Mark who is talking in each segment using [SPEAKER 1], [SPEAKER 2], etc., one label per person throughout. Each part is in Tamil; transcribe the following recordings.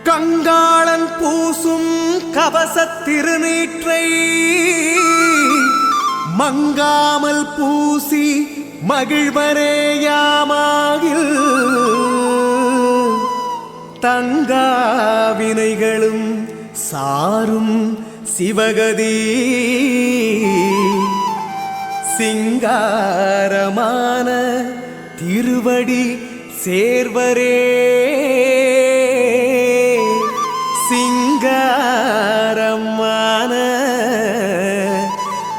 [SPEAKER 1] கங்காளன் பூசும் கவசத் திருநீற்றை மங்காமல் பூசி மகிழ்வரேயாமாகில் தங்காவினைகளும் சாரும் சிவகதி சிங்காரமான திருவடி சேர்வரே சிங்காரமான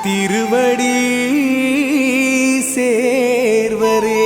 [SPEAKER 1] திருவடி சேர்வரே.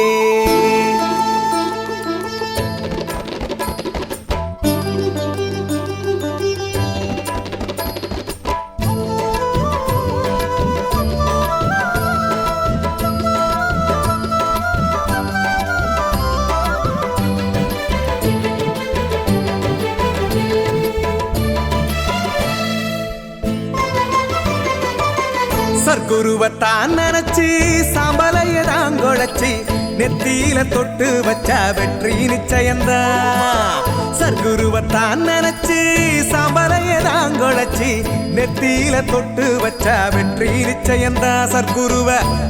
[SPEAKER 1] சர்க்குருவத்தான் நினைச்சு சாம்பலையதான் குழைச்சி நெத்தியில தொட்டு வச்சா வெற்றி நிச்சயந்தான். சர்க்குருவத்தான் நினைச்சு சாம்பலையதான் குழைச்சி நெத்தியில தொட்டு வச்சா வெற்றி நிச்சயந்தான். சர்க்குருவ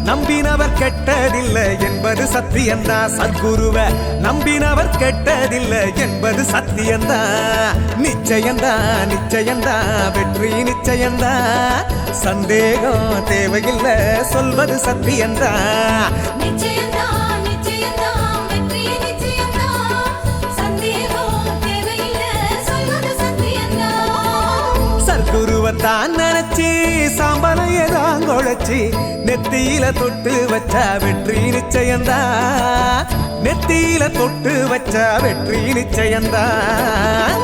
[SPEAKER 1] நம்பினவர் கெட்டதில்லை என்பது சத்தியந்தான். சர்க்குருவ நம்பினவர் கெட்டதில்லை என்பது சத்தியந்தான். நிச்சயந்தான் நிச்சயந்தான் வெற்றி நிச்சயந்தான். சந்தேகம் தேவையில்லை சொல்வது சத்தியந்தான். சர்க்குருவத்தான் நினைச்சு சாம்பலையதான் குழைச்சி நெத்தியில தொட்டு வச்சா வெற்றி நிச்சயந்தான். நெத்தியில தொட்டு வச்சா வெற்றி நிச்சயந்தான்.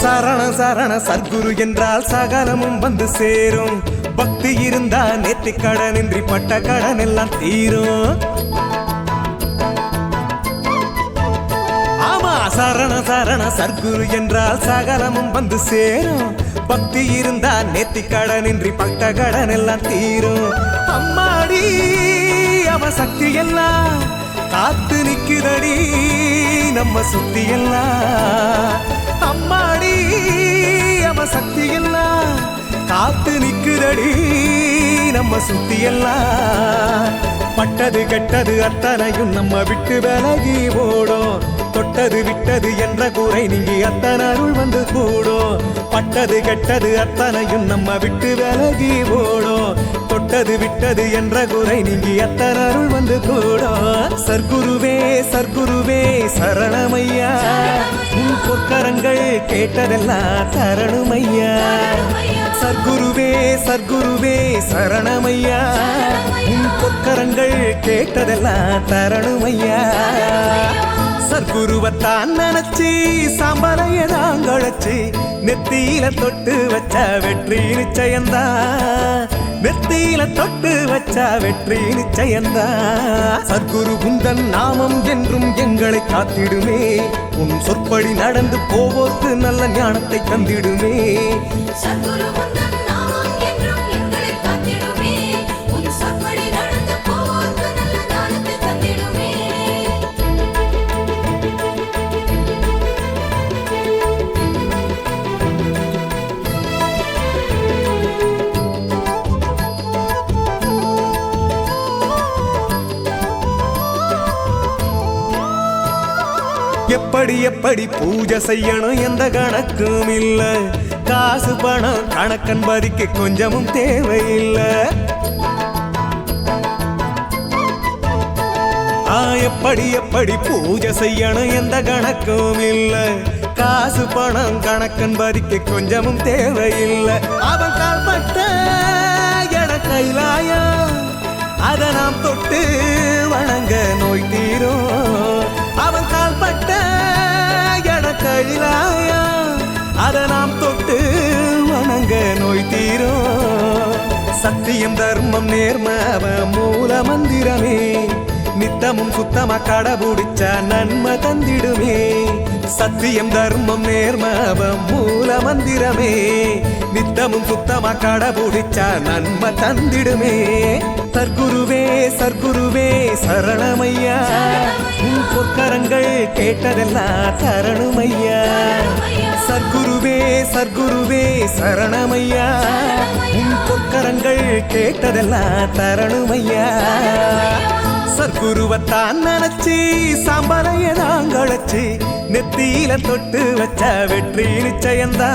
[SPEAKER 1] சரண சரண சர்க்குரு என்றால் சகலமும் வந்து சேரும். பக்தி இருந்தா நேத்தி கடனின்றி பட்ட கடன் எல்லாம் தீரும். ஆமா சரண சரண சர்க்குரு என்றால் சகலமும் வந்து சேரும். பக்தி இருந்தா நேத்தி கடனின்றி பட்ட கடன் எல்லாம் தீரும். அம்மாடி அவ சக்தி எல்லாம் காத்து நிக்குதடி நம்ம சுத்தி எல்லாம். அம்மாடி அவ சக்தி எல்லாம் காத்து நிக்குதடி நம்ம சுத்தி எல்லாம். பட்டது கெட்டது அத்தனையும் நம்ம விட்டு விலகி ஓடும். தொட்டது விட்டது என்ற குறை நீங்கி அத்தனை அருள் வந்து கூடும். பட்டது கெட்டது அத்தனையும் நம்ம விட்டு விலகி ஓடும். தொட்டது விட்டது என்ற குறை நீங்கி அத்தனை அருள் வந்து கூடும். சர்க்குருவே சர்க்குருவே சரணமையா உன் பொற்கரங்கள் கேட்டதெல்லாம் தரணுமையா. சர்க்குருவே சர்க்குருவே சரணமையா உன் பொற்கரங்கள் கேட்டதெல்லாம் தரணுமையா. சர்க்குருவத்தான் நினைச்சு சாம்பலையதான் குழைச்சி நெத்தியில தொட்டு வச்சா வெற்றி நிச்சயந்தான். நெத்தியில தொட்டு வச்சா வெற்றி நிச்சயந்தான். சர்க்குரு குந்தன் நாமம் என்றும் எங்களை காத்திடுமே. உன் சொற்படி நடந்து போவோர்க்கு நல்ல ஞானத்தை தந்திடுமே. எப்படி எப்படி பூஜை செய்யணும் எந்த கணக்கும் இல்ல. காசு பணம் கணக்கன்பதிக்கு கொஞ்சமும் தேவையில்லை. எப்படி எப்படி பூஜை செய்யணும் எந்த கணக்கும் இல்ல. காசு பணம் கணக்கன்பதிக்கு கொஞ்சமும் தேவையில்லை. அவன் கால்பட்ட என கைலாயம் அதை நாம் தொட்டு வணங்க நோய் தீரும். அவன் கால்பட்ட என கைலாயம் அதை நாம் தொட்டு வணங்க நோய் தீரும். சத்தியம் தர்மம் நேர்மவ மூல மந்திரமே நித்தமும் சுத்தமா கடைபிடிச்ச நன்மை தந்திடுமே சத்தியம் தர்மம் நேர்மவ மூல மந்திரமே நித்தமும் சுத்தமா கடைபிடிச்ச நன்மை தந்திடுமே சர்க்குருவே சர்க்குருவே சரணமையா உன் பொற்கரங்கள் கேட்டதெல்லாம் தரணுமையா சர்க்குருவே சர்க்குருவே சரணமையா உன் பொற்கரங்கள் கேட்டதெல்லாம் தரணுமையா சர்க்குருவத்தான் நினைச்சி சாம்பலைய நாங்களச்சு நெத்தியில தொட்டு வச்ச வெற்றி நிச்சயந்தா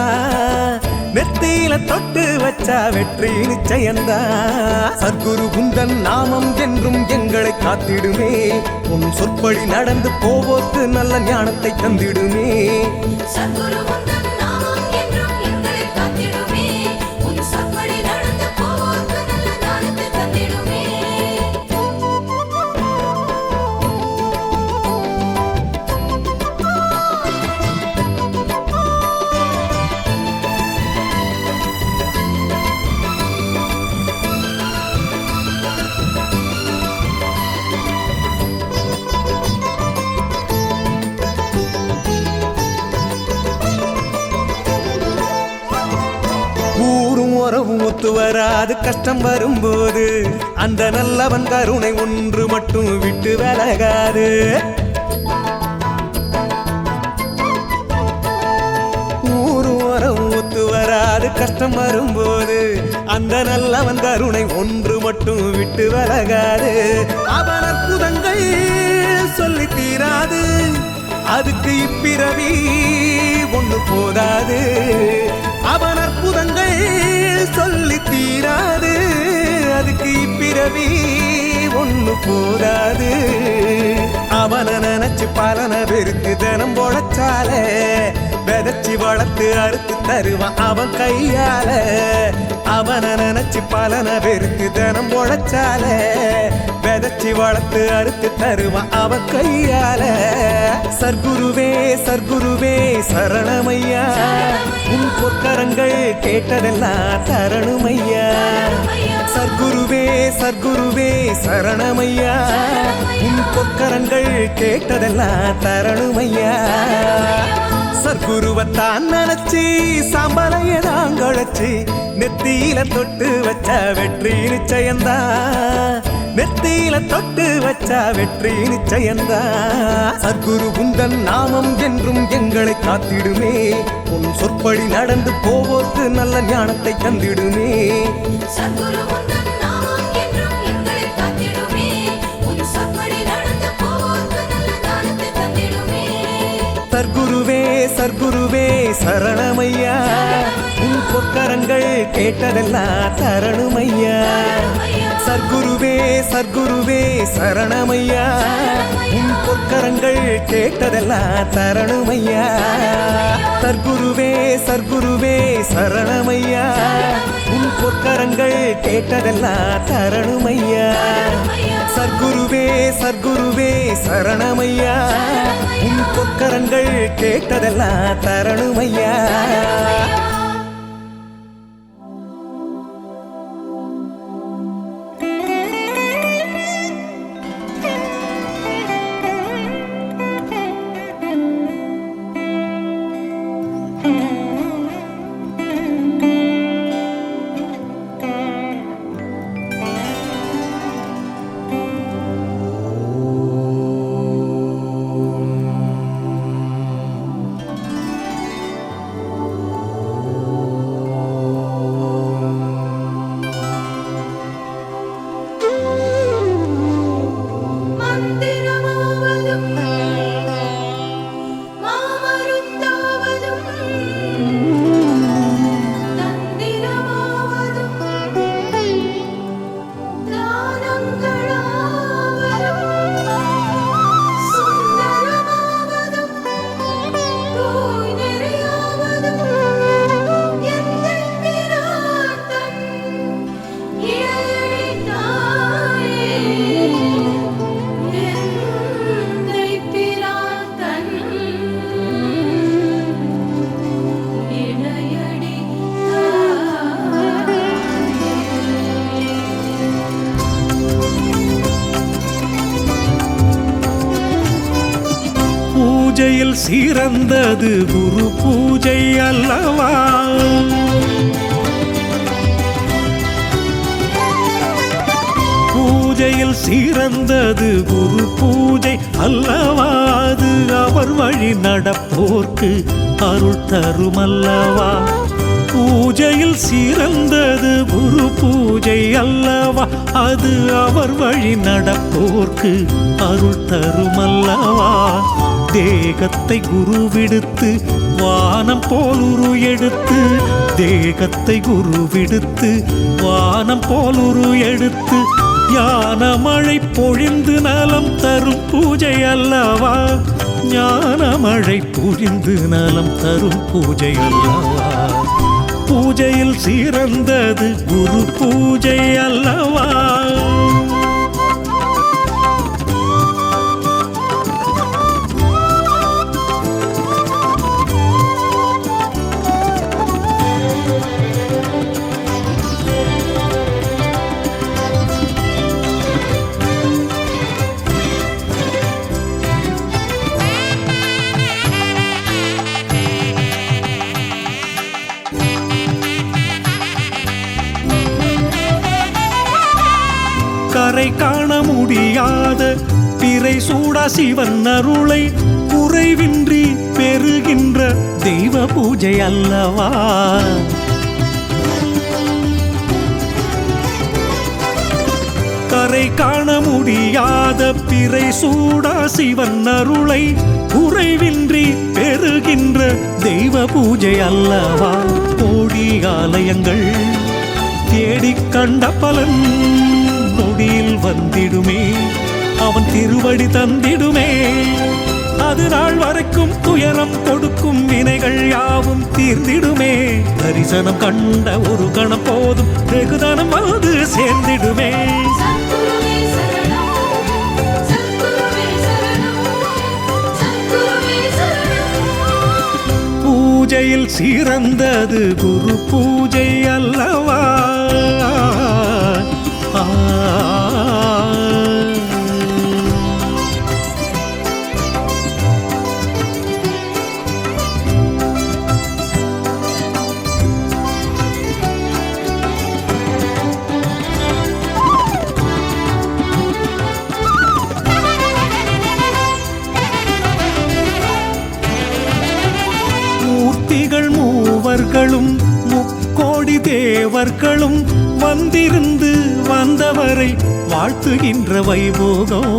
[SPEAKER 1] நெத்தியில தொட்டு வச்ச வெற்றி நிச்சயந்தா சர்க்குரு குந்தன் நாமம் என்றும் எங்களை காத்திடுமே உன் சொற்படி நடந்து போவோக்கு நல்ல ஞானத்தை தந்திடுமே ஊரும் உறவும் ஒத்து வராது கஷ்டம் வரும்போது அந்த நல்லவன் கருணை ஒன்று மட்டும் விட்டு விலகாது ஊரும் உறவும் ஒத்து வராது கஷ்டம் வரும்போது அந்த நல்லவன் கருணை ஒன்று மட்டும் விட்டு விலகாது அவன் அற்புதங்கள் சொல்லி தீராது அதுக்கு இப்பிறவி ஒண்ணு போதாது அவன் அற்புதங்கள் சொல்லி தீராது அதுக்கு இப்பிறவி ஒண்ணு போதாது அவனை நினைச்சு பலன பெருக்கு தினம் பொழைச்சால விதைச்சி வளர்த்து அறுத்து தருவான் அவன் கையால அவனை நினைச்சு பலன பெருக்கு தினம் பொழைச்சால விதைச்சி வளர்த்து அறுத்து தருவான் அவன் கையால சர்க்குருவே சர்க்குருவே சரணமையா உன் பொற்கரங்கள் கேட்டதெல்லாம் தரணுமையா சர்க்குருவே சர்க்குருவே சரணமையா உன் பொற்கரங்கள் கேட்டதெல்லாம் தரணுமையா சர்க்குருவத்தான் நினைச்சி சாம்பலைய நாங்களச்சு நெத்தியில தொட்டு வச்ச வெற்றி நிச்சயந்தா நெத்தியில தொட்டு வச்ச வெற்றி நிச்சயந்தா சர்க்குரு குந்தன் நாமம் என்றும் எங்களை காத்திடுமே உன் சொற்படி நடந்து போவோக்கு நல்ல ஞானத்தை தந்திடுமே சர்க்குருவே சர்க்குருவே சரணமையா உன் பொற்கரங்கள் கேட்டதெல்லாம் தரணுமையா சர்க்குருவே சர்க்குருவே சரணமையா உன் பொற்கரங்கள் கேட்டதெல்லாம் தரணுமையா சர்க்குருவே சர்க்குருவே சரணமையா உன் பொற்கரங்கள் கேட்டதெல்லாம் தரணுமையா சர்க்குருவே சர்க்குருவே சரணமையா உன் பொற்கரங்கள் கேட்டதெல்லாம் தரணுமையா பூஜையில் சிறந்தது குரு பூஜை அல்லவா? பூஜையில் சிறந்தது குரு பூஜை அல்லவா? அது அவர் வழி நடப்போர்க்கு அருள் தருமல்லவா? பூஜையில் சிறந்தது குரு பூஜை அல்லவா? அது அவர் வழி நடப்போர்க்கு அருள் தருமல்லவா? தேகத்தை குருவிடுத்து வானம் போல் உரு எடுத்து, தேகத்தை குருவிடுத்து வானம் போல் உரு எடுத்து, ஞான மழை பொழிந்து நலம் தரும் பூஜை அல்லவா? ஞான மழை பொழிந்து நலம் தரும் பூஜை அல்லவா? பூஜையில் சிறந்தது குரு பூஜை அல்லவா? கரை காண முடியாத பிறை சூடா சிவன் அருளை குறைவின்றி பெறுகின்ற தெய்வ பூஜை அல்லவா? கரை காண முடியாத பிறை சூடா சிவன் அருளை குறைவின்றி பெறுகின்ற தெய்வ பூஜை அல்லவா? கோடி ஆலயங்கள் தேடிக் கண்ட பலன் நொடியில் வந்திடுமே, அவன் திருவடி தந்திடுமே. அது நாள் வரைக்கும் துயரம் கொடுக்கும் வினைகள் யாவும் தீர்ந்திடுமே. தரிசனம் கண்ட ஒரு கணம் போதும் வெகுதனம் வந்து சேர்ந்திடுமே. பூஜையில் சிறந்தது குரு பூஜை அல்லவா? மூர்த்திகள் மூவர்களும் முக்கோடி தேவர்களும் வந்திருந்து வந்தவரை வாழ்த்துகின்ற வைபோகம்.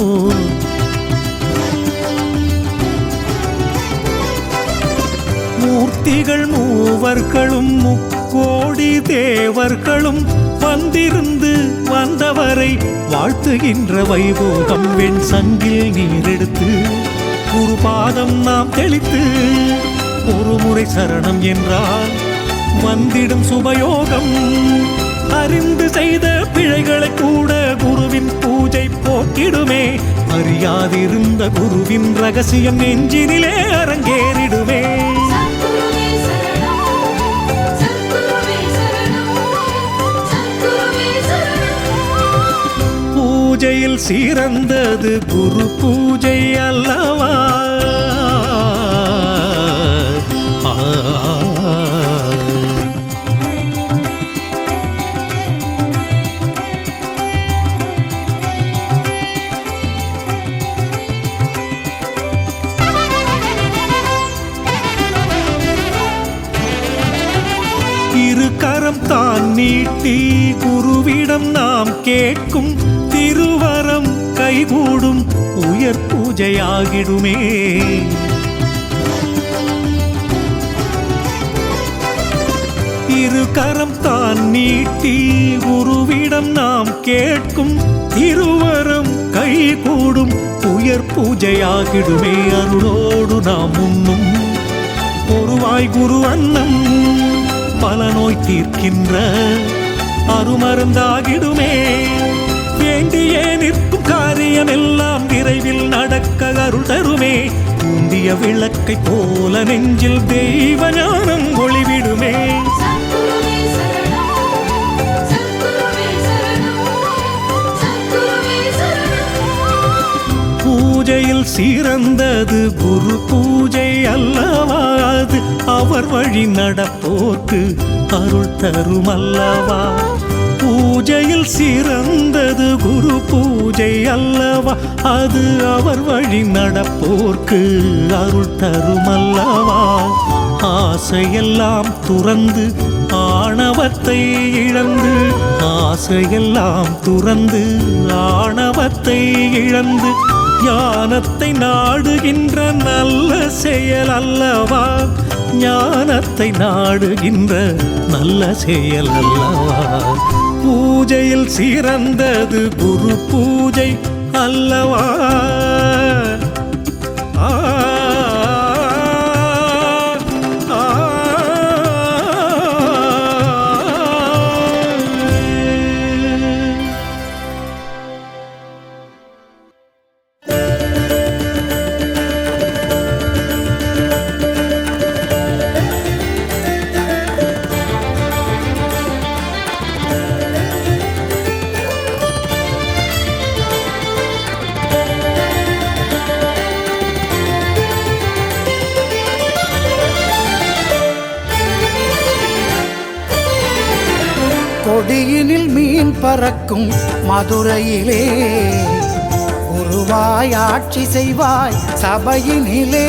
[SPEAKER 1] மூர்த்திகள் மூவர்களும் முக்கோடி தேவர்களும் வந்திருந்து வந்தவரை வாழ்த்துகின்ற வைபோகம். வெண் சங்கில் நீரெடுத்து குருபாதம் நாம் தெளித்து ஒரு முறை சரணம் என்றால் வந்திடும் சுபயோகம். அறிந்து செய்த பிழைகளை கூட குருவின் பூஜை போக்கிடுமே. அறியாதிருந்த குருவின் ரகசியம் நெஞ்சினிலே அரங்கேறிடுமே. பூஜையில் சிறந்தது குரு பூஜை அல்லவா? இரு கரம் தான் நீட்டி குருவிடம் நாம் கேட்கும் திருவரம் கைகூடும் உயர் பூஜையாகிடுமே. இரு கரம் தான் நீட்டி குருவிடம் நாம் கேட்கும் திருவரம் கைகூடும் உயர் பூஜையாகிடுமே. அருளோடு நாம் உண்ணும் ஒருவாய் குரு அன்னம் பல நோய் தீர்க்கின்ற அருமருந்தாகிடுமே. வேண்டியே நிற்கும் காரியம் எல்லாம் விரைவில் நடக்க அருள் தருமே. தூண்டிய விளக்கை போல நெஞ்சில் தெய்வ ஞானம் ஒளிவிடுமே. பூஜையில்
[SPEAKER 2] சிறந்தது குரு பூஜை அல்லவா அது அவர் வழி நடப்போர்க்கு அருள் தரும் அல்லவா பூஜையில் சிறந்தது குரு பூஜை அல்லவா அது அவர் வழி நடப்போர்க்கு அருள் தரும் அல்லவா ஆசையெல்லாம் துறந்து ஆணவத்தை இழந்து ஆசையெல்லாம் துறந்து ஆணவத்தை இழந்து ஞானத்தை நாடுகின்ற நல்ல செயல் அல்லவா ஞானத்தை நாடுகின்ற நல்ல செயல் அல்லவா பூஜையில் சிறந்தது குரு பூஜை அல்லவா
[SPEAKER 3] கொடியினில் மீன் பறக்கும் மதுரையிலே குருவாய் ஆட்சி செய்வாய் சபையினிலே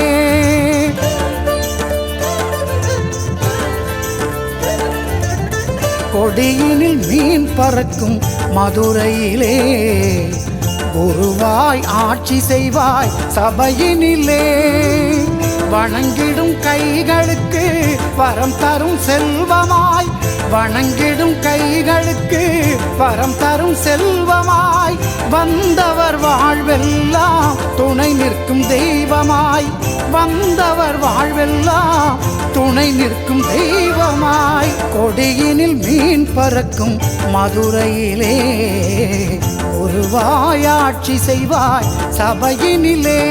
[SPEAKER 3] கொடியினில் மீன் பறக்கும் மதுரையிலே குருவாய் ஆட்சி செய்வாய் சபையினிலே வணங்கிடும் கைகளுக்கு வரம் தரும் செல்வமாய் வணங்கிடும் கைகளுக்கு வரம் தரும் செல்வமாய் வந்தவர் வாழ்வெல்லாம் துணை நிற்கும் தெய்வமாய் வந்தவர் வாழ்வெல்லாம் துணை நிற்கும் தெய்வமாய் கொடியினில் மீன் பறக்கும் மதுரையிலே ஒருவாய் ஆட்சி செய்வாய் சபையினிலே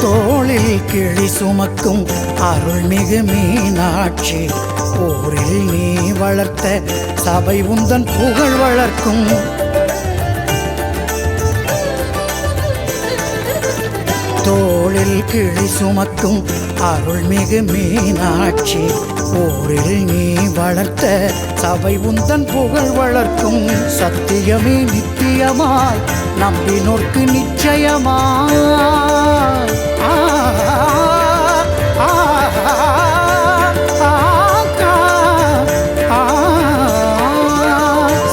[SPEAKER 3] தோளில் கிளி சுமக்கும் அருள்மிகு மீனாட்சி ஊரில் நீ வளர்த்த சபை உந்தன் புகழ் வளர்க்கும் தோளில் கிளி சுமக்கும் அருள்மிகு மீனாட்சி ஊரில் நீ வளர்த்த சபை உந்தன் புகழ் வளர்க்கும் சத்தியமே நித்தியமாய் நம்பினோர்க்கு நிச்சயமாய்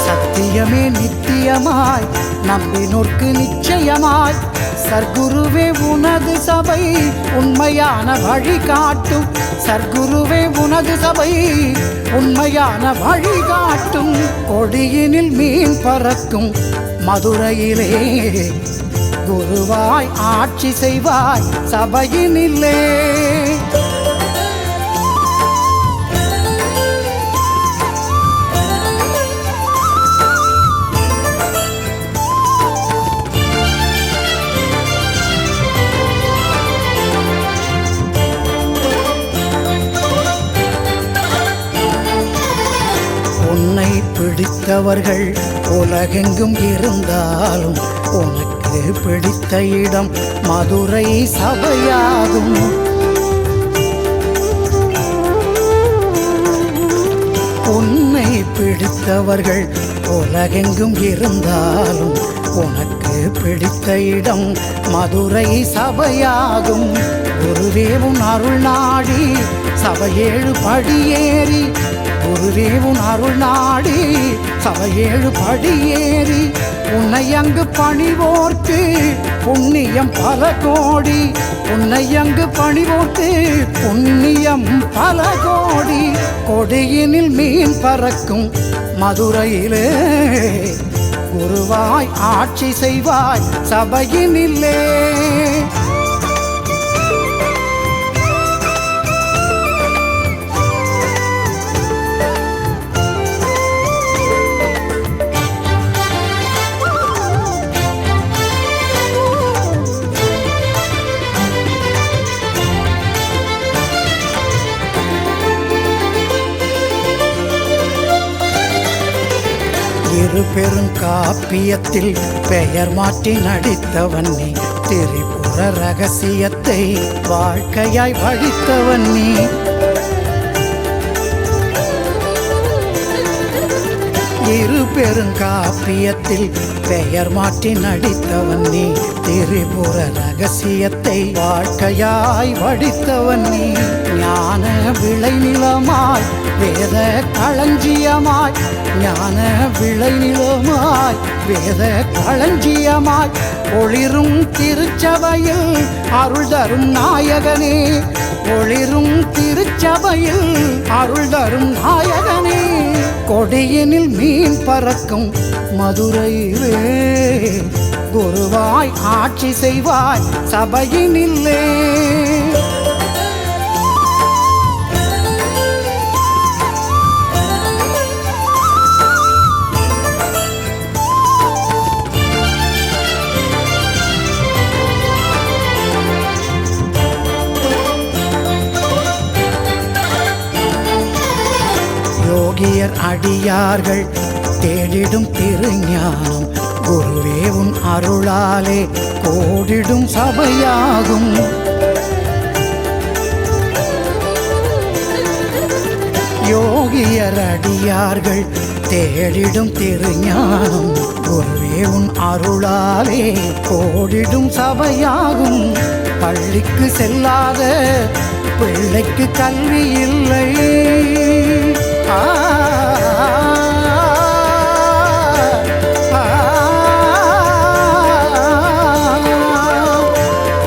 [SPEAKER 3] சத்தியமே நித்தியமாய் நம்பினோர்க்கு நிச்சயமாய் சர்க்குருவே உனது சபை உண்மையான வழி காட்டும் சர்க்குருவே உனது சபை உண்மையான வழி காட்டும் கொடியினில் மீன் பறக்கும் மதுரையிலே குருவாய் ஆட்சி செய்வாய் சபையினிலே உன்னை பிடித்தவர்கள் உலகெங்கும் இருந்தாலும் உனக்கு பிடித்த இடம் மதுரை சபையாகும் உன்னை பிடித்தவர்கள் உலகெங்கும் இருந்தாலும் உனக்கு பிடித்த இடம் மதுரை சபையாகும் குருவேவும் அருள் நாடி சபையேழு படியேறி குருவேவும் அருள் நாடி சபையேழு படியேறி உன்னை அங்கு பணிவோர்க்கு புண்ணியம் பல கோடி உன்னை அங்கு பணிவோர்க்கு புண்ணியம் பல கோடி கொடியினில் மீன் பறக்கும் மதுரையிலே குருவாய் ஆட்சி செய்வாய் சபையினிலே இரு பெருங்காப்பியத்தில் பெயர் மாற்றி நடித்தவன் நீ, திரிபுர ரகசியத்தை வாழ்க்கையாய் வடித்தவன் நீ. இரு பெருங்காப்பியத்தில் பெயர் மாற்றி நடித்தவன் நீ, திரிபுர ரகசியத்தை வாழ்க்கையாய் வடித்தவன் நீ. ஞான விளைநிலமாய் வேத களஞ்சியமாய், ஞான விளைநிலமாய் வேத களஞ்சியமாய் ஒளிரும் திருச்சபையில் அருள் தரும் நாயகனே, ஒளிரும் திருச்சபையில் அருள் தரும் நாயகனே. கொடியினில் மீன் பறக்கும் மதுரையிலே குருவாய் ஆட்சி செய்வாய் சபையினில்லே. யோகியர் அடியார்கள் தேடிடும் திருஞானம், குருவே உன் அருளாலே கோடிடும் சபையாகும். யோகியர் அடியார்கள் தேடிடும் திருஞானம், குருவே உன் அருளாலே கோடிடும் சபையாகும். பள்ளிக்கு செல்லாத பிள்ளைக்கு கல்வி இல்லை,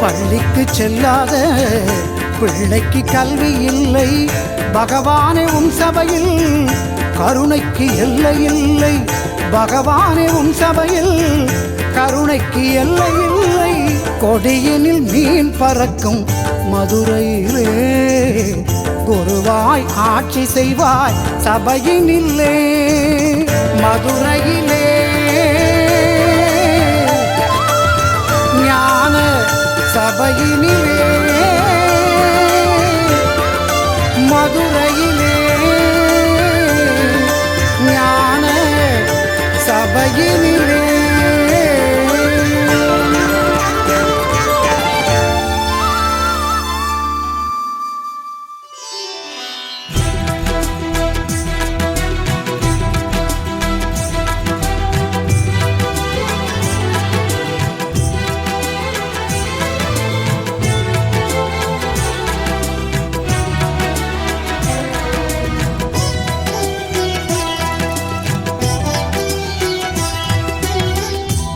[SPEAKER 3] பள்ளிக்கு செல்லாத பிள்ளைக்கு கல்வி இல்லை. பகவானே உன் சபையில் கருணைக்கு எல்லை இல்லை, பகவானே உன் சபையில் கருணைக்கு எல்லை இல்லை. கொடியினில் மீன் பறக்கும் மதுரையிலே குருவாய் ஆட்சி செய்வாய் சபையினில்லே. மதுரையிலே ஞான சபையினிலே, மதுரையிலே ஞான சபையினிலே.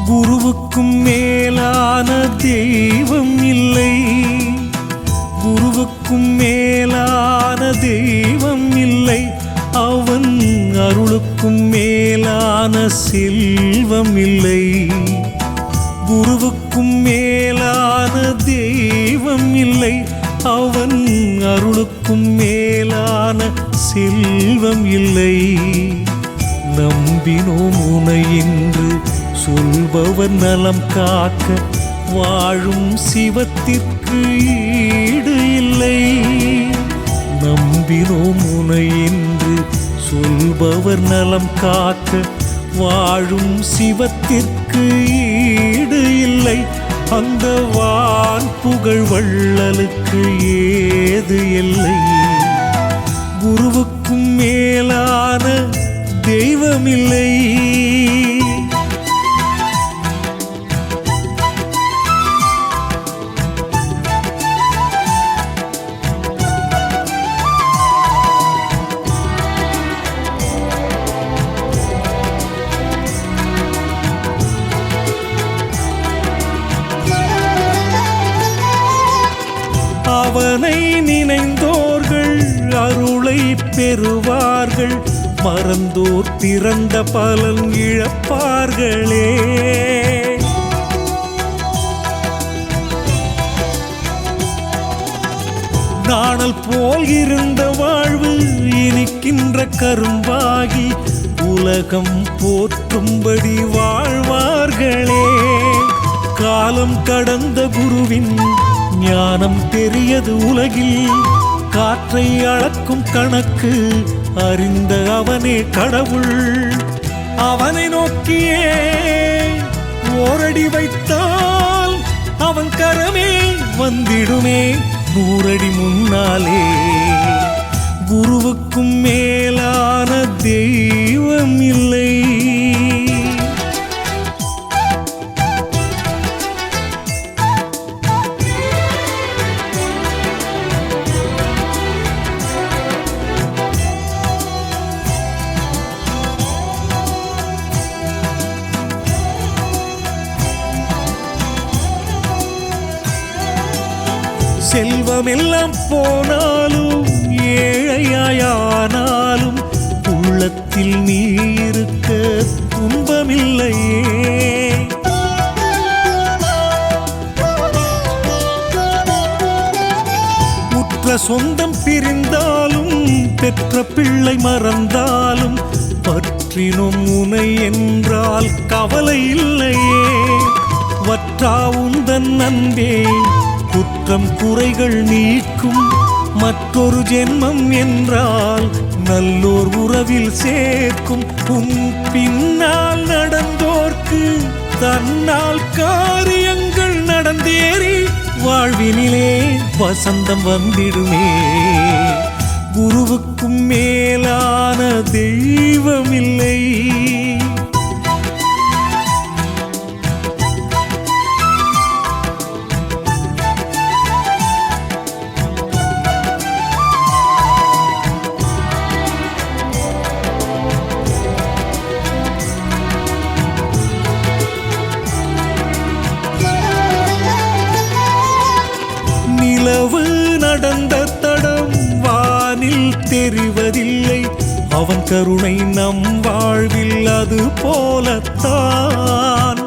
[SPEAKER 2] குருவுக்கும் மேலான தெய்வம் இல்லை, குருவுக்கும் மேலான தெய்வம் இல்லை. அவன் அருளுக்கும் மேலான செல்வம் இல்லை. குருவுக்கும் மேலான தெய்வம் இல்லை, அவன் அருளுக்கும் மேலான செல்வம் இல்லை. நம்பினோம் உனை என்று சொல்பவர் நலம் காக்க வாழும் சிவத்திற்கு ஈடு இல்லை. நம்பினோம் உனை என்று சொல்பவர் நலம் காக்க வாழும் சிவத்திற்கு ஈடு இல்லை. அந்த வான் புகழ் வள்ளலுக்கு ஏது இல்லை. குருவுக்கும் மேலான தெய்வமில்லை. அவனை நினைந்தோர்கள் அருளை பெறுவார்கள், மறந்தோர் பிறந்த பலன் இழப்பார்களே. நாணல் போல் இருந்த வாழ்வு இனிக்கின்ற கரும்பாகி உலகம் போற்றும்படி வாழ்வார்களே. காலம் கடந்த குருவின் ஞானம் தெரியது உலகில், காற்றை அளக்கும் கணக்கு அறிந்த அவனே கடவுள். அவனை நோக்கியே ஓரடி வைத்தால் அவன் கரமே வந்திடுமே 100 அடி முன்னாலே. குருவுக்கும் மேலான தெய்வம் இல்லை. செல்வமெல்லாம் போனாலும் ஏழையானாலும் உள்ளத்தில் நீ இருக்க துன்பமில்லையே. உற்ற சொந்தம் பிரிந்தாலும் பெற்ற பிள்ளை மறந்தாலும் பற்றினும் உனை என்றால் கவலை இல்லையே. வற்றா உந்தன் அன்பே குற்றம் குறைகள் நீக்கும். மற்றொரு ஜென்மம் என்றால் நல்லோர் உறவில் சேர்க்கும். உன் பின்னால் நடந்தோர்க்கு தன்னால் காரியங்கள் நடந்தேறி வாழ்வினிலே வசந்தம் வந்திடுமே. குருவுக்கும் மேலான தெய்வமில்லை. நிலவு நடந்த தடம் வானில் தெரிவதில்லை. அவன் கருணை நம் வாழ்வில் அது போலத்தான்.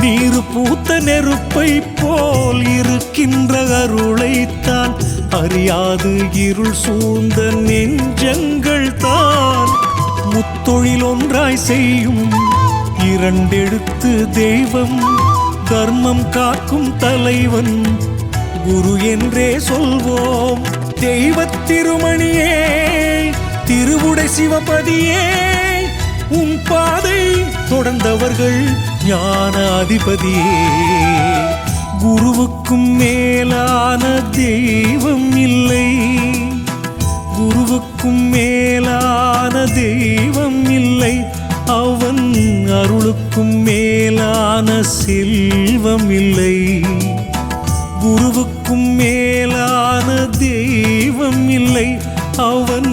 [SPEAKER 2] நீரு பூத்த நெருப்பை போல் இருக்கின்ற அருளைத்தான் அறியாது இருள் சூழ்ந்த நெஞ்சங்கள் தான். முத்தொழில் ஒன்றாய் செய்யும் இரண்டெழுத்து தெய்வம். தர்மம் காக்கும் தலைவன் குரு என்றே சொல்வோம். தெய்வத் திருமணியே திருவுடை சிவபதியே உன் பாதை தொடர்ந்தவர்கள் ஞான அதிபதியே. குருவுக்கும் மேலான தெய்வம் இல்லை. குருவுக்கும் மேலான தெய்வம் இல்லை. அவன் அருளுக்கும் மேலான செல்வம் இல்லை. குருவுக்கும் மேலான தெய்வம் இல்லை. அவன்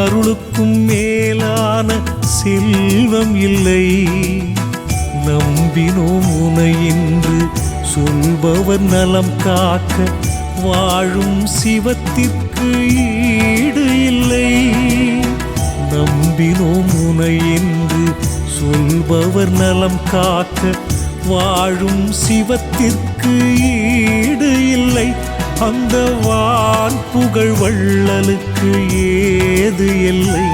[SPEAKER 2] அருளுக்கும் மேலான செல்வம் இல்லை. நம்பினோம் உனை என்று சொல்பவர் நலம் காக்க வாழும் சிவத்திற்கு ஈடு இல்லை. நம்பினோம் உனை என்று சொல்பவர் நலம் காக்க வாழும் சிவத்திற்கு ஈடு இல்லை. அந்த வான் புகழ் வள்ளலுக்கு ஏது இல்லை.